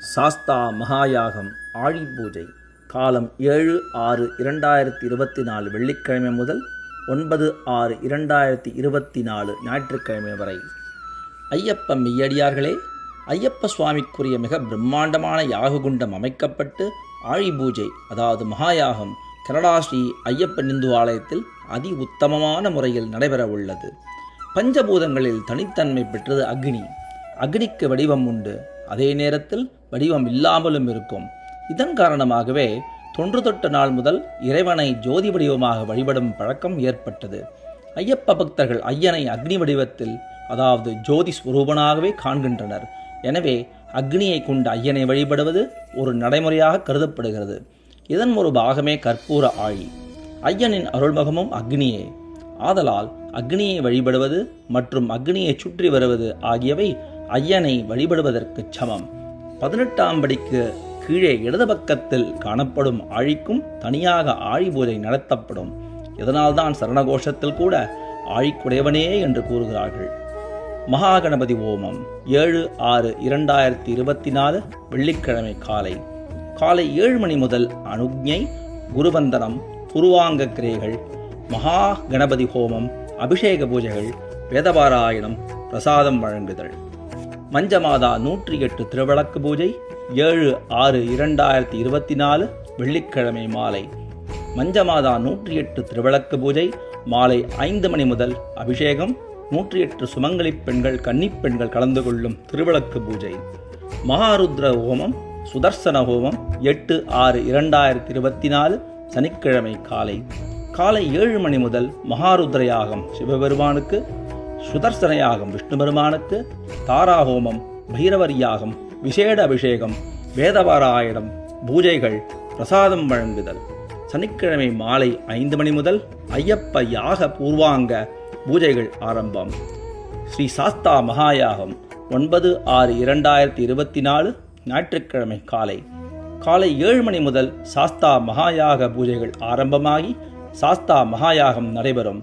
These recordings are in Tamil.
சாஸ்தா மகாயாகம் ஆழி பூஜை காலம் 7/6/2024 வெள்ளிக்கிழமை முதல் 9/6/2024 ஞாயிற்றுக்கிழமை வரை. ஐயப்ப மெய்யடியார்களே, ஐயப்ப சுவாமிக்குரிய மிக பிரம்மாண்டமான யாககுண்டம் அமைக்கப்பட்டு ஆழி பூஜை அதாவது மகாயாகம் கனடா ஸ்ரீ ஐயப்ப இந்து ஆலயத்தில் அதி உத்தமமான முறையில் நடைபெற உள்ளது. பஞ்சபூதங்களில் தனித்தன்மை பெற்றது அக்னி. அக்னிக்கு வடிவம் உண்டு, அதே நேரத்தில் வடிவம் இல்லாமலும் இருக்கும். இதன் காரணமாகவே தொன்று தொட்ட நாள் முதல் இறைவனை ஜோதி வடிவமாக வழிபடும் பழக்கம் ஏற்பட்டது. ஐயப்ப பக்தர்கள் ஐயனை அக்னி வடிவத்தில் அதாவது ஜோதி ஸ்வரூபனாகவே காண்கின்றனர். எனவே அக்னியை கொண்டு ஐயனை வழிபடுவது ஒரு நடைமுறையாக கருதப்படுகிறது. இதன் ஒரு பாகமே கற்பூர ஆழி. ஐயனின் அருள்முகமும் அக்னியே. ஆதலால் அக்னியை வழிபடுவது மற்றும் அக்னியை சுற்றி வருவது ஆகியவை ஐயனை வழிபடுவதற்கு சமம். 18ஆம் படிக்கு கீழே இடது பக்கத்தில் காணப்படும் ஆழிக்கும் தனியாக ஆழி பூஜை நடத்தப்படும். இதனால்தான் சரணகோஷத்தில் கூட ஆழிக்குடையவனே என்று கூறுகிறார்கள். மகாகணபதி ஹோமம் 7/6/2024 வெள்ளிக்கிழமை காலை 7 மணி முதல் அனுக்ஞை, குருவந்தனம், புருவாங்க கிரைகள், மகா கணபதி ஹோமம், அபிஷேக பூஜைகள், வேதபாராயணம், பிரசாதம் வழங்குதல். மஞ்சமாதா 108 திருவிளக்கு பூஜை 7/6/2024 வெள்ளிக்கிழமை மாலை. மஞ்சமாதா 108 திருவிளக்கு பூஜை மாலை 5 மணி முதல் அபிஷேகம், 108 சுமங்கலி பெண்கள் கன்னிப்பெண்கள் கலந்து கொள்ளும் திருவிளக்கு பூஜை. மகாருத்ர ஹோமம், சுதர்சன ஹோமம் 8/6/2024 சனிக்கிழமை காலை 7 மணி முதல் மகாருத்ர யாகம் சிவபெருமானுக்கு, சுதர்சன யாகம் விஷ்ணு பெருமானுக்கு, தாராஹோமம், பைரவர் யாகம், விசேட அபிஷேகம், வேதபாராயணம், பூஜைகள், பிரசாதம் வழங்குதல். சனிக்கிழமை மாலை 5 மணி முதல் ஐயப்ப யாக பூர்வாங்க பூஜைகள் ஆரம்பம். ஸ்ரீ சாஸ்தா மகாயாகம் 9/6/2024 ஞாயிற்றுக்கிழமை காலை 7 மணி முதல் சாஸ்தா மகாயாக பூஜைகள் ஆரம்பமாகி சாஸ்தா மகாயாகம் நடைபெறும்.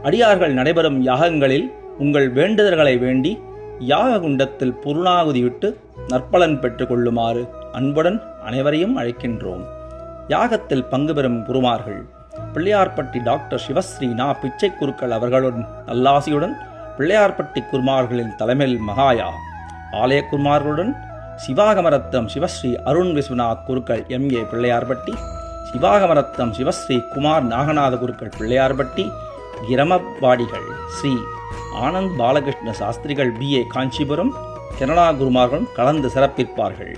அடியார்கள் நடைபெறும் யாகங்களில் உங்கள் வேண்டுதல்களை வேண்டி யாக குண்டத்தில் புருணாகுதிவிட்டு நற்பலன் பெற்றுக் கொள்ளுமாறு அன்புடன் அனைவரையும் அழைக்கின்றோம். யாகத்தில் பங்கு பெறும் குருமார்கள் பிள்ளையார்பட்டி டாக்டர் சிவஸ்ரீ நா பிச்சை குருக்கள் அவர்களுடன் நல்லாசியுடன் பிள்ளையார்பட்டி குருமார்களின் தலைமையில் மகாயா ஆலய குருமார்களுடன் சிவாகமரத்தம் சிவஸ்ரீ அருண் விஸ்வநாத் குருக்கள் MA பிள்ளையார்பட்டி, சிவாகமரத்தம் சிவஸ்ரீ குமார் நாகநாத குருக்கள் பிள்ளையார்பட்டி, கிரமவாடிகள் ஸ்ரீ ஆனந்த் பாலகிருஷ்ண சாஸ்திரிகள் BA காஞ்சிபுரம் கனடா குருமார்களும் கலந்து சிறப்பிப்பார்கள்.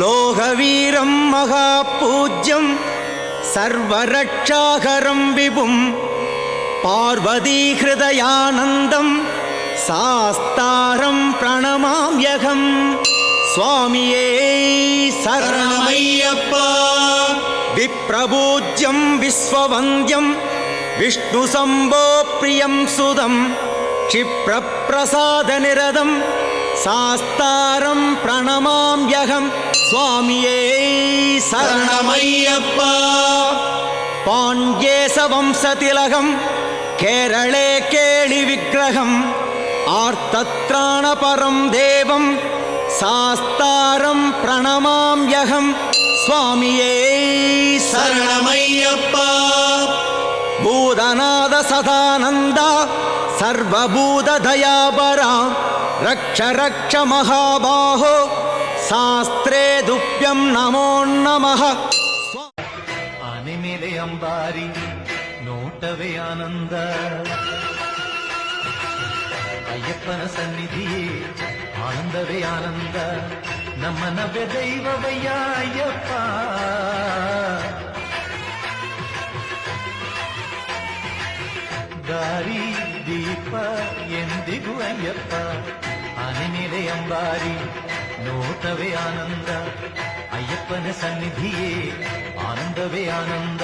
லோகவீரம் மகாபூஜ்யம் சர்வரட்சாகரம் விபும் பார்வதி ஹிருதயானந்தம் சாஸ்தாரம் பிரணமாம்யகம். சுவாமியே சரணமையப்பா. விப்ரபூஜ்யம் விஸ்வவந்தியம் விஷ்ணு சம்போ பிரியம் சுதம் க்ஷிப்ரப்ரசாத நிரதம் சாஸ்தாரம் பிரணமாம்யகம். சுவாமியே சரணமையப்பா. பாண்யேச வம்சதிலகம் கேரளே கேளி விக்கிரகம் ஆர்த்தத்ராணபரம் தேவம் சாஸ்தாரம் பிரணமாம்யகம். சுவாமியே சரணமையப்பா. பூதநாத சதானந்தா சர்வபூத தயாபரா ரக்ஷ ரக்ஷ மகாபாஹோ சாஸ்திரே துப்யம் நமோ நமः. ಆನೆ ಮೇಲೆ ಅಂಬಾರಿ ನೋಟವೇ ಆನಂದ, ಅಯ್ಯಪ್ಪನ ಸನ್ನಿಧಿಯೇ ಆನಂದವೇ ಆನಂದ. ನಮ್ಮ ನವ್ಯ ದೈವವಯ್ಯ ಅಯ್ಯಪ್ಪ. ದಾರಿ ದೀಪ ಎಂದಿಗೂ ಅಯ್ಯಪ್ಪ. ಆನೆ ಮೇಲೆ ಅಂಬಾರಿ ನೋಟವೇ ಆನಂದ, ಅಯ್ಯಪ್ಪನ ಸನ್ನಿಧಿಯೇ ಆನಂದವೇ ಆನಂದ.